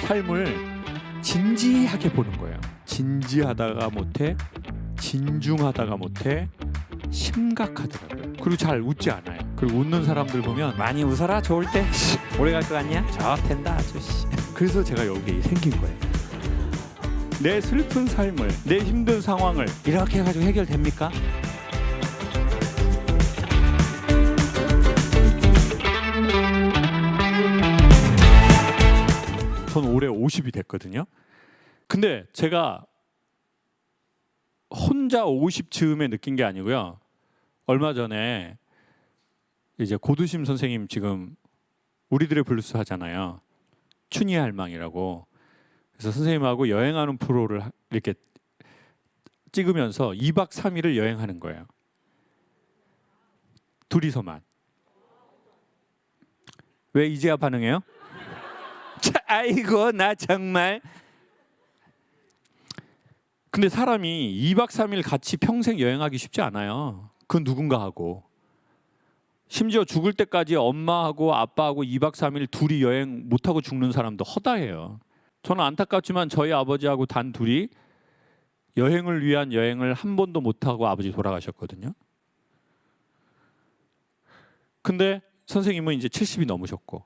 삶을 진지하게 보는 거예요. 진지하다가 못해, 진중하다가 못해, 심각하더라고요. 그리고 잘 웃지 않아요. 그리고 웃는 사람들 보면 많이 웃어라 좋을 때 오래 갈 것 같냐? 좋텐다 아주. 그래서 제가 여기 생긴 거예요. 내 슬픈 삶을, 내 힘든 상황을 이렇게 해가지고 해결됩니까? 전 올해 50이 됐거든요. 근데 제가 혼자 50 즈음에 느낀 게 아니고요. 얼마 전에 이제 고두심 선생님 지금 우리들의 블루스 하잖아요. 춘희의 할망이라고. 그래서 선생님하고 여행하는 프로를 이렇게 찍으면서 2박 3일을 여행하는 거예요. 둘이서만. 왜 이제야 반응해요? 아이고 나 정말. 근데 사람이 2박 3일 같이 평생 여행하기 쉽지 않아요. 그 누군가 하고. 심지어 죽을 때까지 엄마하고 아빠하고 2박 3일 둘이 여행 못하고 죽는 사람도 허다해요. 저는 안타깝지만 저희 아버지하고 단 둘이 여행을 위한 여행을 한 번도 못하고 아버지 돌아가셨거든요. 근데 선생님은 이제 70이 넘으셨고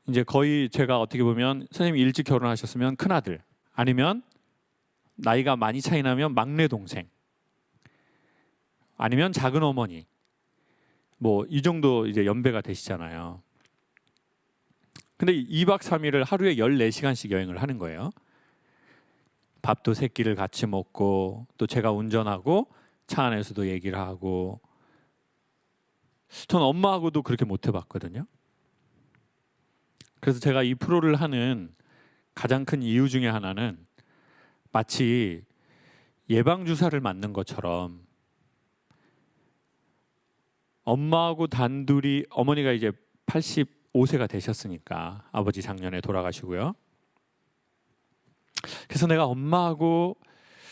이제 거의 제가 어떻게 보면 선생님이 일찍 결혼하셨으면 큰아들 아니면 나이가 많이 차이 나면 막내 동생 아니면 작은 어머니 뭐 이 정도 이제 연배가 되시잖아요. 근데 2박 3일을 하루에 14시간씩 여행을 하는 거예요. 밥도 세 끼를 같이 먹고 또 제가 운전하고 차 안에서도 얘기를 하고. 전 엄마하고도 그렇게 못 해봤거든요. 그래서 제가 이 프로를 하는 가장 큰 이유 중에 하나는 마치 예방주사를 맞는 것처럼 엄마하고 단둘이, 어머니가 이제 85세가 되셨으니까 아버지 작년에 돌아가시고요. 그래서 내가 엄마하고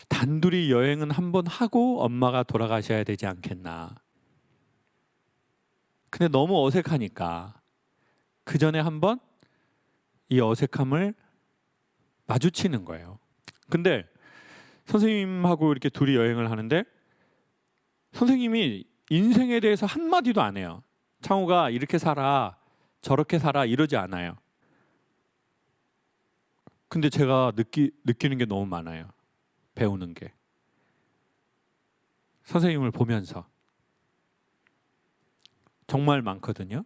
단둘이 여행은 한번 하고 엄마가 돌아가셔야 되지 않겠나. 근데 너무 어색하니까 그 전에 한번 이 어색함을 마주치는 거예요. 근데 선생님하고 이렇게 둘이 여행을 하는데 선생님이 인생에 대해서 한마디도 안 해요. 창호가 이렇게 살아 저렇게 살아 이러지 않아요. 근데 제가 느끼는 게 너무 많아요. 배우는 게. 선생님을 보면서 정말 많거든요.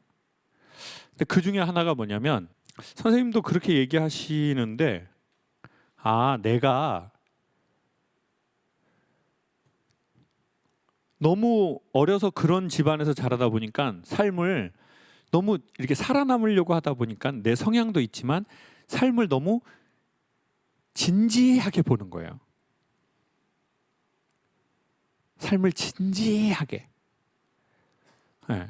근데 그 중에 하나가 뭐냐면 선생님도 그렇게 얘기하시는데 내가 너무 어려서 그런 집안에서 자라다 보니까 삶을 너무 이렇게 살아남으려고 하다 보니까 내 성향도 있지만 삶을 너무 진지하게 보는 거예요. 삶을 진지하게. 네.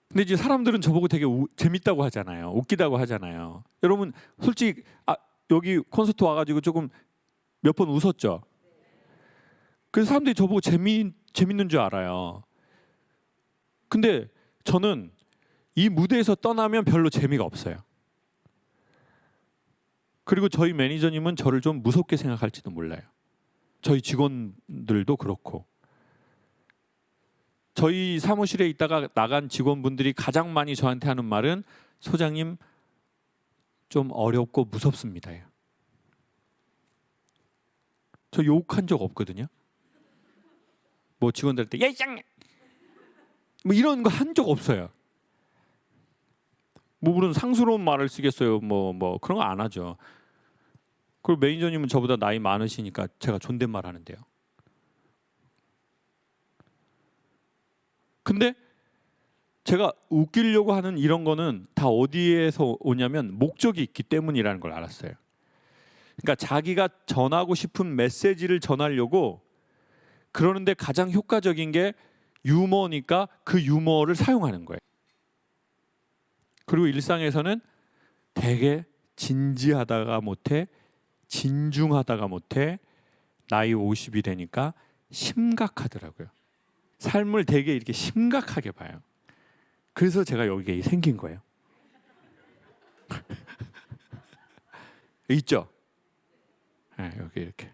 근데 이제 사람들은 저보고 되게 재밌다고 하잖아요. 웃기다고 하잖아요. 여러분 솔직히 여기 콘서트 와가지고 조금 몇 번 웃었죠? 그래서 사람들이 저보고 재밌는 줄 알아요. 근데 저는 이 무대에서 떠나면 별로 재미가 없어요. 그리고 저희 매니저님은 저를 좀 무섭게 생각할지도 몰라요. 저희 직원들도 그렇고. 저희 사무실에 있다가 나간 직원분들이 가장 많이 저한테 하는 말은 소장님 좀 어렵고 무섭습니다. 저 욕한 적 없거든요. 뭐 직원들한테 야이짱 뭐 이런 거 한 적 없어요. 뭐 물론 상스러운 말을 쓰겠어요. 뭐 그런 거 안 하죠. 그리고 매니저님은 저보다 나이 많으시니까 제가 존댓말 하는데요. 근데 제가 웃기려고 하는 이런 거는 다 어디에서 오냐면 목적이 있기 때문이라는 걸 알았어요. 그러니까 자기가 전하고 싶은 메시지를 전하려고 그러는데 가장 효과적인 게 유머니까 그 유머를 사용하는 거예요. 그리고 일상에서는 되게 진지하다가 못해, 진중하다가 못해, 나이 50이 되니까 심각하더라고요. 삶을 되게 이렇게 심각하게 봐요. 그래서 제가 여기에 생긴 거예요. 있죠? 네, 여기 이렇게.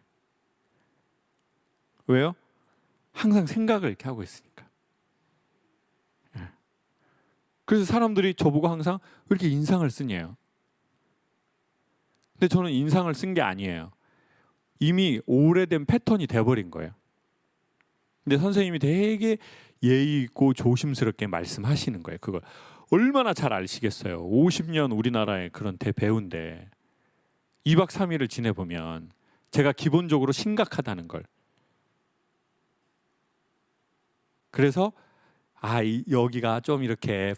왜요? 항상 생각을 이렇게 하고 있으니까. 네. 그래서 사람들이 저보고 항상 왜 이렇게 인상을 쓰냐요. 근데 저는 인상을 쓴 게 아니에요. 이미 오래된 패턴이 돼버린 거예요. 근데 선생님이 되게 예의 있고 조심스럽게 말씀하시는 거예요. 그걸 얼마나 잘 아시겠어요. 50년 우리나라의 그런 대배우인데 2박 3일을 지내보면 제가 기본적으로 심각하다는 걸. 그래서 여기가 좀 이렇게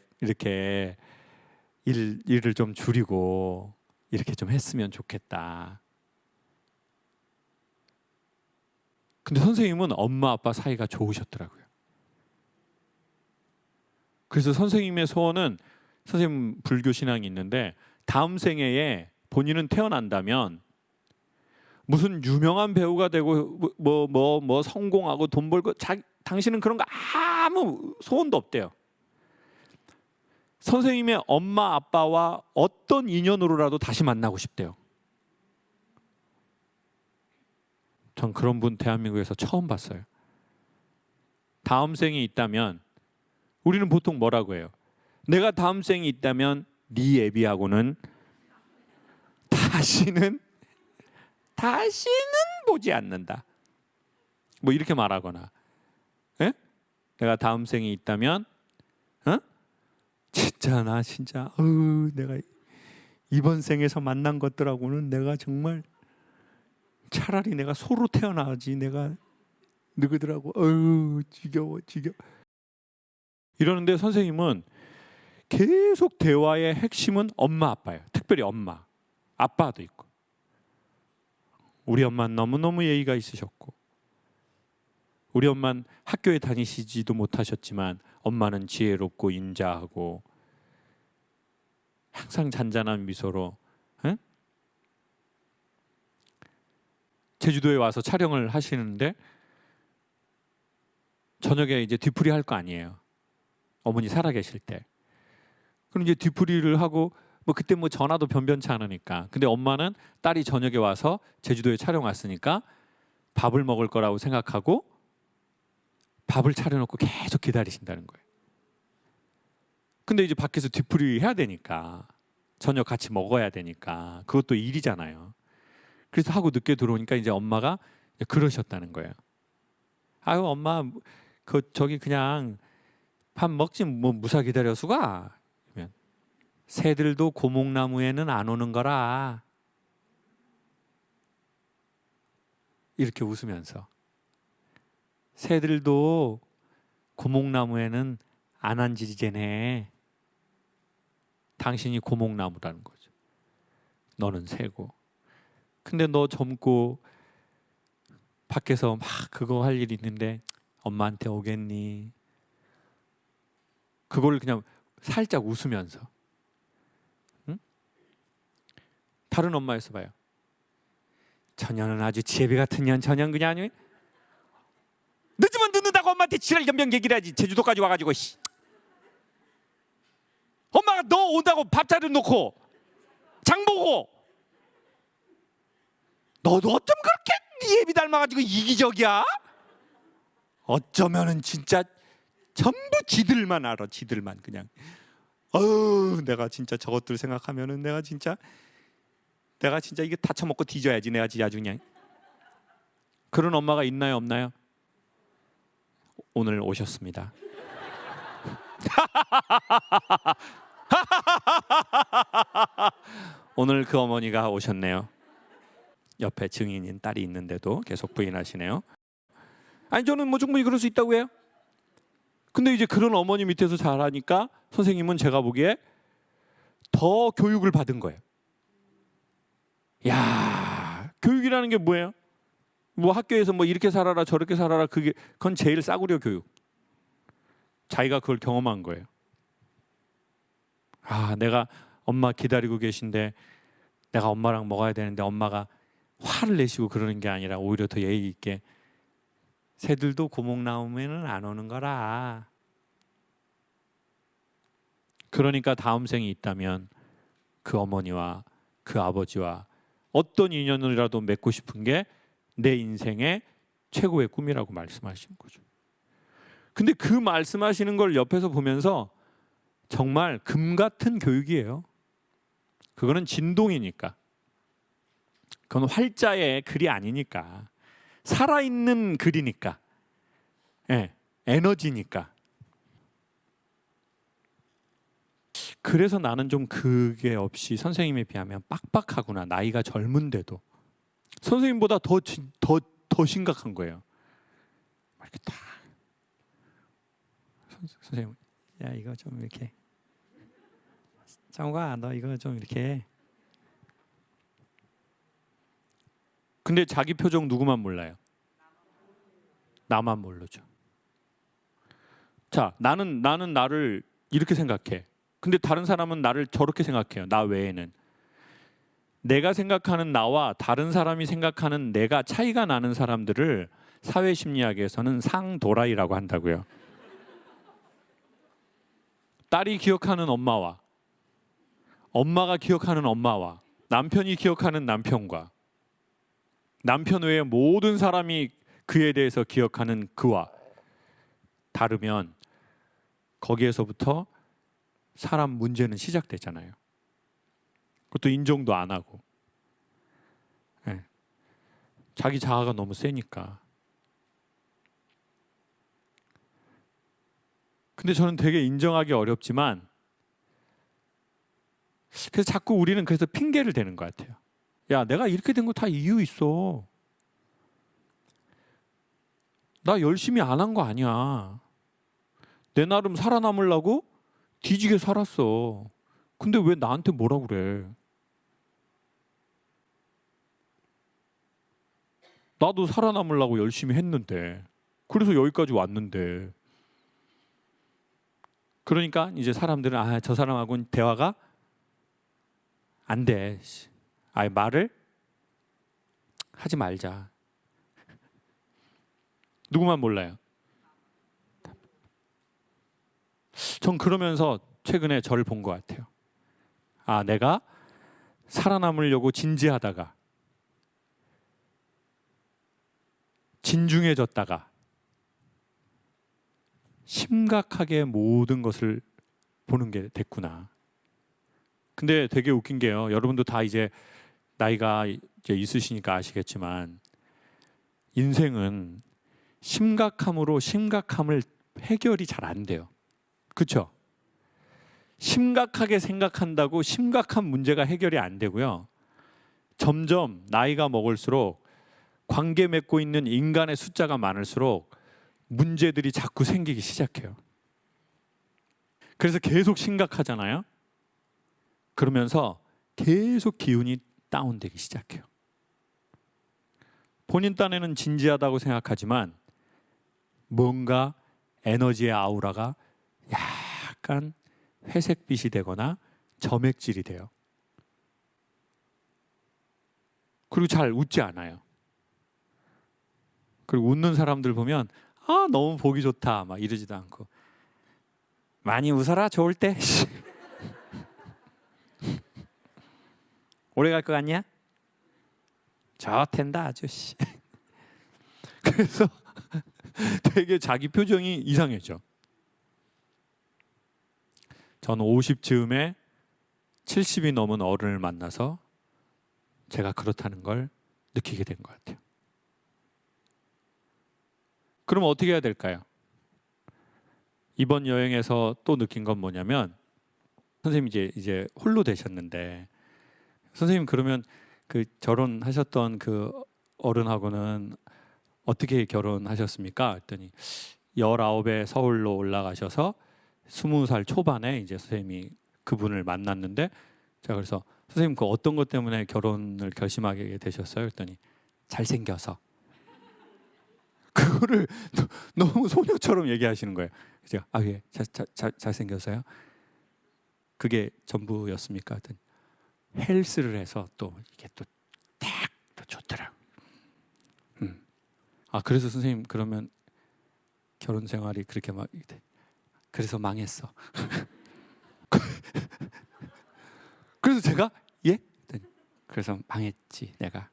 일을 좀 줄이고 이렇게 좀 했으면 좋겠다. 근데 선생님은 엄마 아빠 사이가 좋으셨더라고요. 그래서 선생님의 소원은, 선생님 불교 신앙이 있는데 다음 생애에 본인은 태어난다면 무슨 유명한 배우가 되고 뭐 성공하고 돈 벌고 당신은 그런 거 아무 소원도 없대요. 선생님의 엄마 아빠와 어떤 인연으로라도 다시 만나고 싶대요. 전 그런 분 대한민국에서 처음 봤어요. 다음 생이 있다면 우리는 보통 뭐라고 해요? 내가 다음 생이 있다면 네 애비하고는 다시는 보지 않는다. 뭐 이렇게 말하거나, 에? 내가 다음 생이 있다면, 진짜 내가 이번 생에서 만난 것들하고는 내가 정말 차라리 내가 소로 태어나지, 내가 너희들하고 지겨워. 이러는데 선생님은 계속 대화의 핵심은 엄마 아빠예요. 특별히 엄마, 아빠도 있고. 우리 엄마는 너무너무 예의가 있으셨고, 우리 엄마는 학교에 다니시지도 못하셨지만 엄마는 지혜롭고 인자하고 항상 잔잔한 미소로, 에? 제주도에 와서 촬영을 하시는데 저녁에 이제 뒤풀이 할 거 아니에요. 어머니 살아계실 때. 그럼 이제 뒤풀이를 하고 그때 전화도 변변치 않으니까. 근데 엄마는 딸이 저녁에 와서 제주도에 촬영 왔으니까 밥을 먹을 거라고 생각하고 밥을 차려놓고 계속 기다리신다는 거예요. 근데 이제 밖에서 뒤풀이 해야 되니까, 저녁 같이 먹어야 되니까, 그것도 일이잖아요. 그래서 하고 늦게 들어오니까 이제 엄마가 그러셨다는 거예요. 아유 엄마, 저기 그냥 밥 먹지 무사 기다려 수가. 새들도 고목나무에는 안 오는 거라. 이렇게 웃으면서. 새들도 고목나무에는 안 앉으지네. 당신이 고목나무라는 거죠. 너는 새고. 근데 너 젊고 밖에서 막 그거 할 일이 있는데 엄마한테 오겠니? 그걸 그냥 살짝 웃으면서. 응? 다른 엄마에서 봐요. 저년은 아주 지혜비 같은 년, 저년 그냥 늦으면 늦는다고 엄마한테 지랄 연병 얘기를 하지. 제주도까지 와가지고 엄마가 너 온다고 밥 차려놓고 장보고, 너도 어쩜 그렇게 네 애비 닮아가지고 이기적이야? 어쩌면은 진짜 전부 지들만 알아. 지들만 그냥. 내가 진짜 저것들 생각하면은 내가 진짜 이게 다 처먹고 뒤져야지. 내가 진짜 아주 그냥. 그런 엄마가 있나요, 없나요? 오늘 오셨습니다. 오늘 그 어머니가 오셨네요. 옆에 증인인 딸이 있는데도 계속 부인하시네요. 아니 저는 충분히 그럴 수 있다고 해요. 근데 이제 그런 어머니 밑에서 자라니까 선생님은 제가 보기에 더 교육을 받은 거예요. 야, 교육이라는 게 뭐예요? 학교에서 이렇게 살아라 저렇게 살아라, 그건 제일 싸구려 교육. 자기가 그걸 경험한 거예요. 내가 엄마 기다리고 계신데 내가 엄마랑 먹어야 되는데 엄마가 화를 내시고 그러는 게 아니라 오히려 더 예의 있게, 새들도 고목나무에는 안 오는 거라. 그러니까 다음 생이 있다면 그 어머니와 그 아버지와 어떤 인연이라도 맺고 싶은 게 내 인생의 최고의 꿈이라고 말씀하시는 거죠. 근데 그 말씀하시는 걸 옆에서 보면서 정말 금 같은 교육이에요. 그거는 진동이니까. 그건 활자의 글이 아니니까. 살아있는 글이니까. 예, 에너지니까. 그래서 나는 좀 그게 없이 선생님에 비하면 빡빡하구나. 나이가 젊은데도. 선생님보다 더 심각한 거예요. 이렇게 딱. 선생님, 야 이거 좀 이렇게. 장우가 너 이거 좀 이렇게. 근데 자기 표정 누구만 몰라요? 나만 모르죠. 자, 나는 나를 이렇게 생각해. 근데 다른 사람은 나를 저렇게 생각해요. 나 외에는. 내가 생각하는 나와 다른 사람이 생각하는 내가 차이가 나는 사람들을 사회심리학에서는 상도라이라고 한다고요. 딸이 기억하는 엄마와 엄마가 기억하는 엄마와 남편이 기억하는 남편과 남편 외에 모든 사람이 그에 대해서 기억하는 그와 다르면 거기에서부터 사람 문제는 시작되잖아요. 그것도 인정도 안 하고. 네. 자기 자아가 너무 세니까. 근데 저는 되게 인정하기 어렵지만 그래서 자꾸 우리는 그래서 핑계를 대는 것 같아요. 야, 내가 이렇게 된 거 다 이유 있어. 나 열심히 안 한 거 아니야. 내 나름 살아남으려고 뒤지게 살았어. 근데 왜 나한테 뭐라 그래? 나도 살아남으려고 열심히 했는데. 그래서 여기까지 왔는데. 그러니까 이제 사람들은 저 사람하고는 대화가 안 돼. 아예 말을 하지 말자. 누구만 몰라요. 전 그러면서 최근에 저를 본 것 같아요. 내가 살아남으려고 진지하다가 진중해졌다가 심각하게 모든 것을 보는 게 됐구나. 근데 되게 웃긴 게요. 여러분도 다 이제 나이가 이제 있으시니까 아시겠지만 인생은 심각함으로 심각함을 해결이 잘 안 돼요. 그렇죠? 심각하게 생각한다고 심각한 문제가 해결이 안 되고요. 점점 나이가 먹을수록 관계 맺고 있는 인간의 숫자가 많을수록 문제들이 자꾸 생기기 시작해요. 그래서 계속 심각하잖아요. 그러면서 계속 기운이 다운되기 시작해요. 본인 딴에는 진지하다고 생각하지만 뭔가 에너지의 아우라가 약간 회색빛이 되거나 점액질이 돼요. 그리고 잘 웃지 않아요. 그리고 웃는 사람들 보면 너무 보기 좋다 막 이러지도 않고 많이 웃어라 좋을 때 오래 갈 것 같냐? 좋텐다 아주. 그래서 되게 자기 표정이 이상해져. 저는 50즈음에 70이 넘은 어른을 만나서 제가 그렇다는 걸 느끼게 된 것 같아요. 그럼 어떻게 해야 될까요? 이번 여행에서 또 느낀 건 뭐냐면 선생님 이제 홀로 되셨는데 선생님 그러면 그 결혼하셨던 그 어른하고는 어떻게 결혼하셨습니까? 했더니 19에 서울로 올라가셔서 20살 초반에 이제 선생님이 그분을 만났는데 제가 그래서 선생님 그 어떤 것 때문에 결혼을 결심하게 되셨어요? 했더니 잘생겨서. 그거를 너무 소녀처럼 얘기하시는 거예요. 제가 예, 잘생겨서요? 그게 전부였습니까? 했더니 헬스를 해서 또 이게 또 좋더라. 그래서 선생님 그러면 결혼 생활이 그렇게 막 그래서 망했어. 그래서 제가 예? 그래서 망했지 내가.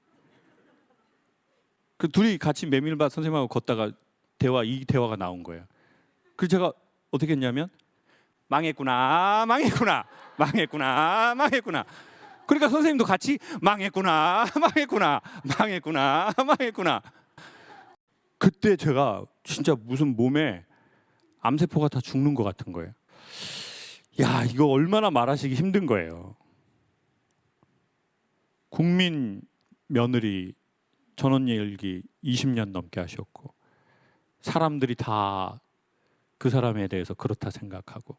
그 둘이 같이 메밀밭 선생님하고 걷다가 이 대화가 나온 거예요. 그래서 제가 어떻게 했냐면 망했구나, 망했구나, 망했구나, 망했구나. 그러니까 선생님도 같이 망했구나, 망했구나, 망했구나, 망했구나. 그때 제가 진짜 무슨 몸에 암세포가 다 죽는 것 같은 거예요. 야, 이거 얼마나 말하시기 힘든 거예요. 국민 며느리 전원일기 20년 넘게 하셨고 사람들이 다 그 사람에 대해서 그렇다 생각하고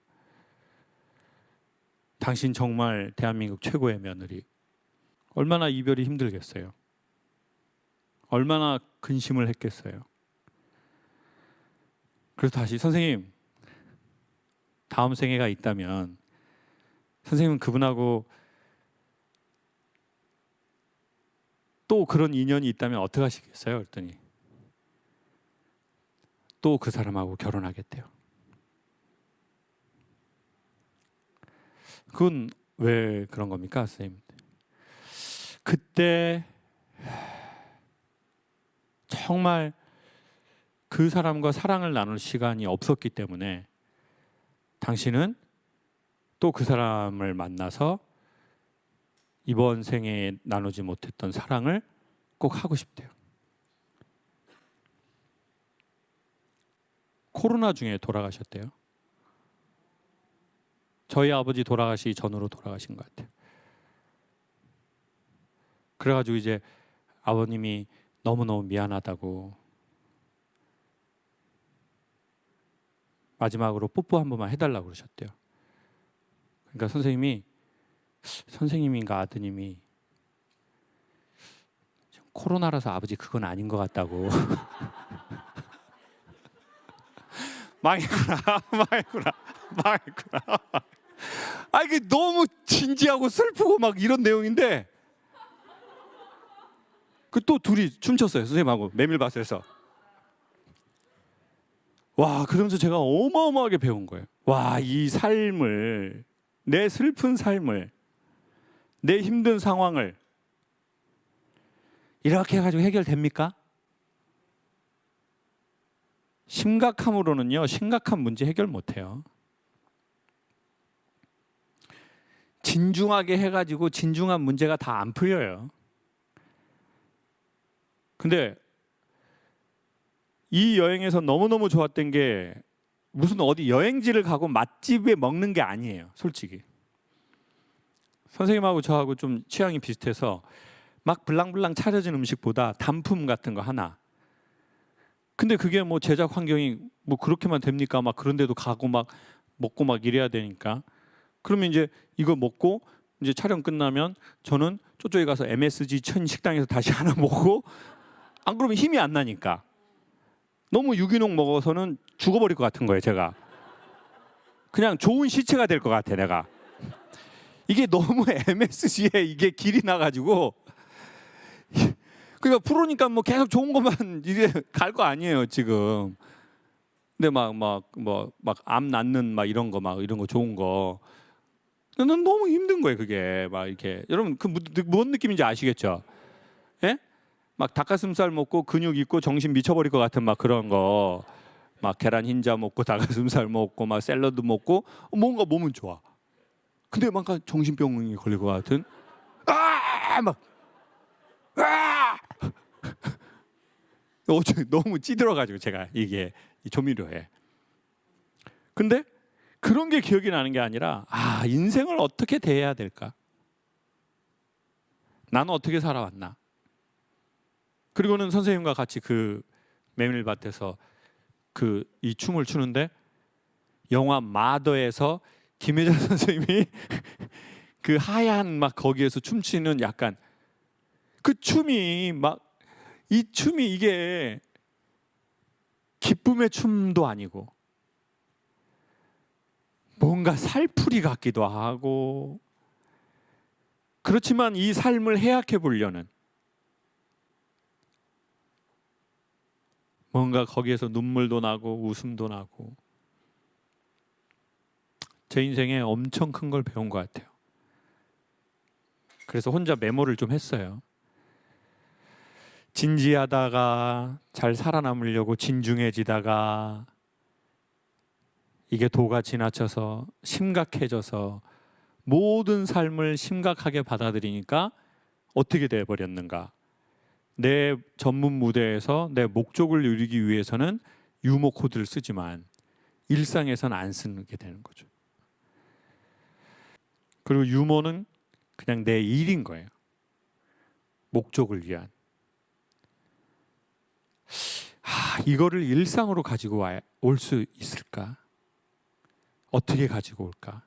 당신 정말 대한민국 최고의 며느리. 얼마나 이별이 힘들겠어요. 얼마나 근심을 했겠어요. 그래서 다시 선생님 다음 생애가 있다면 선생님은 그분하고 또 그런 인연이 있다면 어떻게 하시겠어요? 그랬더니 또 그 사람하고 결혼하겠대요. 그건 왜 그런 겁니까, 선생님? 그때 정말 그 사람과 사랑을 나눌 시간이 없었기 때문에 당신은 또 그 사람을 만나서 이번 생에 나누지 못했던 사랑을 꼭 하고 싶대요. 코로나 중에 돌아가셨대요. 저희 아버지 돌아가시기 전으로 돌아가신 것 같아요. 그래가지고 이제 아버님이 너무너무 미안하다고 마지막으로 뽀뽀 한 번만 해달라고 그러셨대요. 그러니까 선생님인가 아드님이 코로나라서 아버지 그건 아닌 것 같다고. 망했구나, 망했구나, 망했구나. 아, 이게 너무 진지하고 슬프고 막 이런 내용인데 그 또 둘이 춤췄어요, 선생님하고 메밀밭에서. 와, 그러면서 제가 어마어마하게 배운 거예요. 와, 이 삶을, 내 슬픈 삶을, 내 힘든 상황을 이렇게 해가지고 해결됩니까? 심각함으로는요, 심각한 문제 해결 못해요. 진중하게 해가지고 진중한 문제가 다 안 풀려요. 근데 이 여행에서 너무너무 좋았던 게 무슨 어디 여행지를 가고 맛집에 먹는 게 아니에요, 솔직히. 선생님하고 저하고 좀 취향이 비슷해서 막 블랑블랑 차려진 음식보다 단품 같은 거 하나. 근데 그게 뭐 제작 환경이 뭐 그렇게만 됩니까? 막 그런 데도 가고 막 먹고 막 이래야 되니까. 그러면 이제 이거 먹고 이제 촬영 끝나면 저는 저쪽에 가서 MSG 천 식당에서 다시 하나 먹고, 안 그러면 힘이 안 나니까. 너무 유기농 먹어서는 죽어버릴 것 같은 거예요, 제가. 그냥 좋은 시체가 될 것 같아, 내가. 이게 너무 MSG에 이게 길이 나가지고. 그러니까 프로니까 뭐 계속 좋은 것만 이제 갈 거 아니에요, 지금. 근데 막 암 낫는 막 이런 거 좋은 거. 난 너무 힘든 거예요, 그게. 막 이렇게. 여러분 뭔 느낌인지 아시겠죠? 예? 막 닭가슴살 먹고 근육 있고 정신 미쳐버릴 것 같은 막 그런 거. 막 계란 흰자 먹고 닭가슴살 먹고 막 샐러드 먹고 뭔가 몸은 좋아. 근데 막 정신병이 걸릴 것 같은. 너무 찌들어가지고 제가 이게 조미료에. 근데 그런 게 기억이 나는 게 아니라 인생을 어떻게 대해야 될까? 나는 어떻게 살아왔나? 그리고는 선생님과 같이 그 메밀밭에서 이 춤을 추는데 영화 마더에서 김혜자 선생님이 그 하얀 막 거기에서 춤추는 약간 그 춤이 이 춤이 이게 기쁨의 춤도 아니고 뭔가 살풀이 같기도 하고, 그렇지만 이 삶을 해약해 보려는 뭔가 거기에서 눈물도 나고 웃음도 나고, 제 인생에 엄청 큰 걸 배운 것 같아요. 그래서 혼자 메모를 좀 했어요. 진지하다가 잘 살아남으려고 진중해지다가 이게 도가 지나쳐서 심각해져서 모든 삶을 심각하게 받아들이니까 어떻게 돼버렸는가. 내 전문 무대에서 내 목적을 이루기 위해서는 유머 코드를 쓰지만 일상에서는 안 쓰게 되는 거죠. 그리고 유머는 그냥 내 일인 거예요. 목적을 위한. 이거를 일상으로 가지고 올 수 있을까? 어떻게 가지고 올까?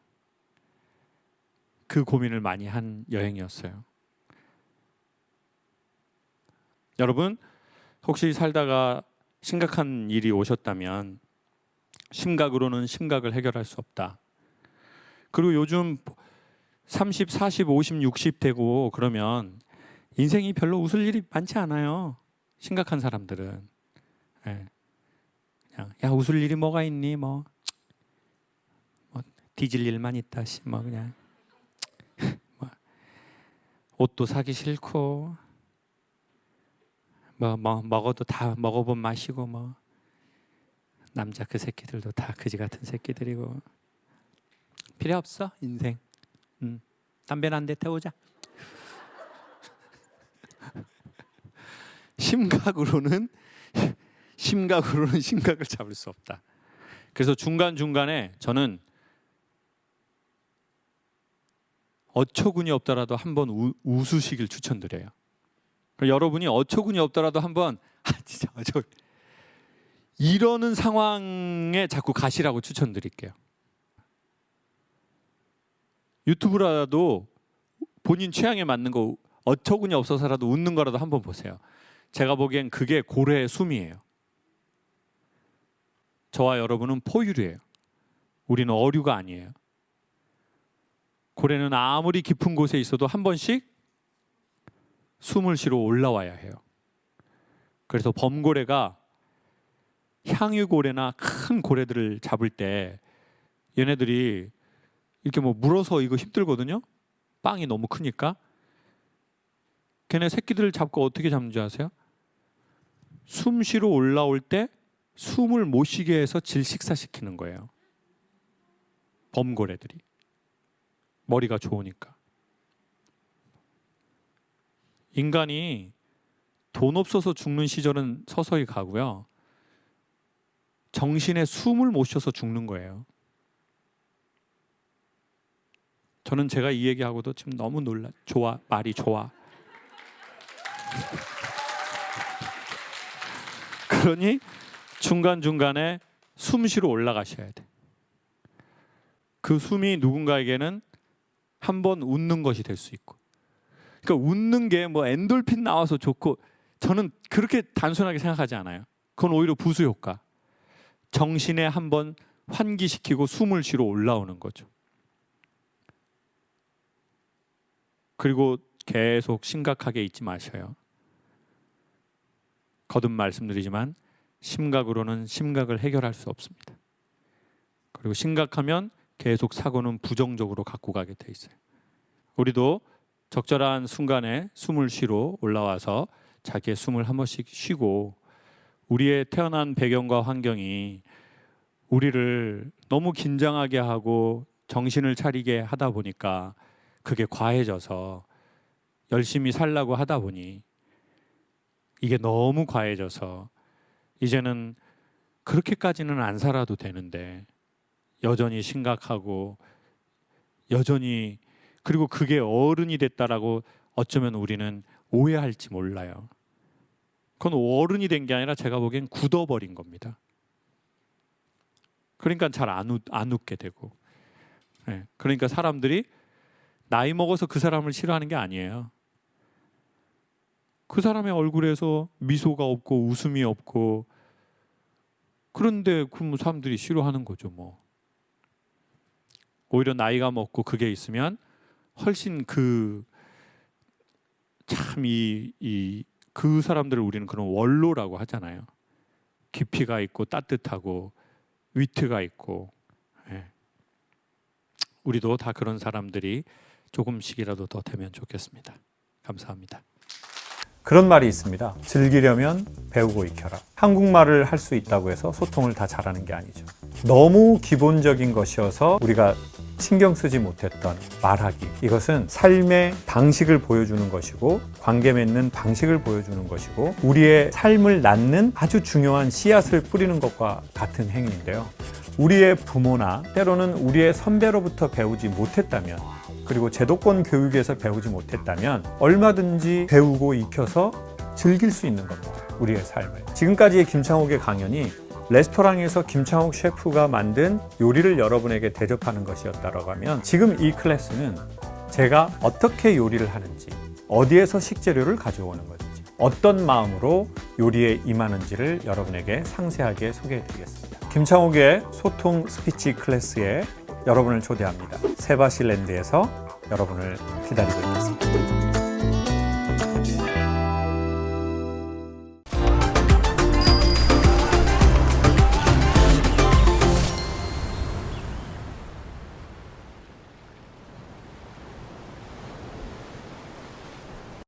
그 고민을 많이 한 여행이었어요. 여러분, 혹시 살다가 심각한 일이 오셨다면 심각으로는 심각을 해결할 수 없다. 그리고 요즘 30, 40, 50, 60 되고 그러면 인생이 별로 웃을 일이 많지 않아요. 심각한 사람들은. 예. 그냥 야, 웃을 일이 뭐가 있니? 뭐 뒤질 일만 있다. 뭐 그냥 뭐 옷도 사기 싫고 뭐 먹어도 다 먹어본 맛이고 뭐 남자 그 새끼들도 다 그지 같은 새끼들이고 필요 없어 인생. 담배나 한 대 태우자. 심각으로는 심각을 잡을 수 없다. 그래서 중간중간에 저는 어처구니 없더라도 한번 웃으시길 추천드려요. 여러분이 어처구니 없더라도 한번 진짜 이러는 상황에 자꾸 가시라고 추천드릴게요. 유튜브라도 본인 취향에 맞는 거 어처구니 없어서라도 웃는 거라도 한번 보세요. 제가 보기엔 그게 고래의 숨이에요. 저와 여러분은 포유류예요. 우리는 어류가 아니에요. 고래는 아무리 깊은 곳에 있어도 한 번씩 숨을 쉬러 올라와야 해요. 그래서 범고래가 향유고래나 큰 고래들을 잡을 때 얘네들이 이렇게 뭐 물어서 이거 힘들거든요. 빵이 너무 크니까. 걔네 새끼들을 잡고 어떻게 잡는지 아세요? 숨 쉬러 올라올 때 숨을 못 쉬게 해서 질식사시키는 거예요. 범고래들이. 머리가 좋으니까. 인간이 돈 없어서 죽는 시절은 서서히 가고요. 정신에 숨을 못 쉬어서 죽는 거예요. 저는 제가 이 얘기하고도 지금 너무 좋아. 말이 좋아. 그러니 중간중간에 숨 쉬러 올라가셔야 돼. 그 숨이 누군가에게는 한번 웃는 것이 될 수 있고. 그러니까 웃는 게 뭐 엔돌핀 나와서 좋고 저는 그렇게 단순하게 생각하지 않아요. 그건 오히려 부수 효과. 정신에 한번 환기시키고 숨을 쉬러 올라오는 거죠. 그리고 계속 심각하게 있지 마셔요. 거듭 말씀드리지만 심각으로는 심각을 해결할 수 없습니다. 그리고 심각하면 계속 사고는 부정적으로 갖고 가게 돼 있어요. 우리도 적절한 순간에 숨을 쉬러 올라와서 자기의 숨을 한 번씩 쉬고 우리의 태어난 배경과 환경이 우리를 너무 긴장하게 하고 정신을 차리게 하다 보니까 그게 과해져서 열심히 살려고 하다 보니 이게 너무 과해져서 이제는 그렇게까지는 안 살아도 되는데 여전히 심각하고 여전히 그리고 그게 어른이 됐다라고 어쩌면 우리는 오해할지 몰라요. 그건 어른이 된 게 아니라 제가 보기엔 굳어버린 겁니다. 그러니까 잘 안 웃게 되고. 네. 그러니까 사람들이 나이 먹어서 그 사람을 싫어하는 게 아니에요. 그 사람의 얼굴에서 미소가 없고 웃음이 없고 그런데 그럼 사람들이 싫어하는 거죠 뭐. 오히려 나이가 먹고 그게 있으면 훨씬 그 사람들을 우리는 그런 원로라고 하잖아요. 깊이가 있고 따뜻하고 위트가 있고. 예. 우리도 다 그런 사람들이 조금씩이라도 더 되면 좋겠습니다. 감사합니다. 그런 말이 있습니다. 즐기려면 배우고 익혀라. 한국말을 할 수 있다고 해서 소통을 다 잘하는 게 아니죠. 너무 기본적인 것이어서 우리가 신경 쓰지 못했던 말하기. 이것은 삶의 방식을 보여주는 것이고 관계 맺는 방식을 보여주는 것이고 우리의 삶을 낳는 아주 중요한 씨앗을 뿌리는 것과 같은 행위인데요. 우리의 부모나 때로는 우리의 선배로부터 배우지 못했다면 그리고 제도권 교육에서 배우지 못했다면 얼마든지 배우고 익혀서 즐길 수 있는 겁니다. 우리의 삶을. 지금까지의 김창옥의 강연이 레스토랑에서 김창옥 셰프가 만든 요리를 여러분에게 대접하는 것이었다고 하면 지금 이 클래스는 제가 어떻게 요리를 하는지 어디에서 식재료를 가져오는 건지 어떤 마음으로 요리에 임하는지를 여러분에게 상세하게 소개해 드리겠습니다. 김창옥의 소통 스피치 클래스에 여러분을 초대합니다. 세바시랜드에서 여러분을 기다리고 있겠습니다.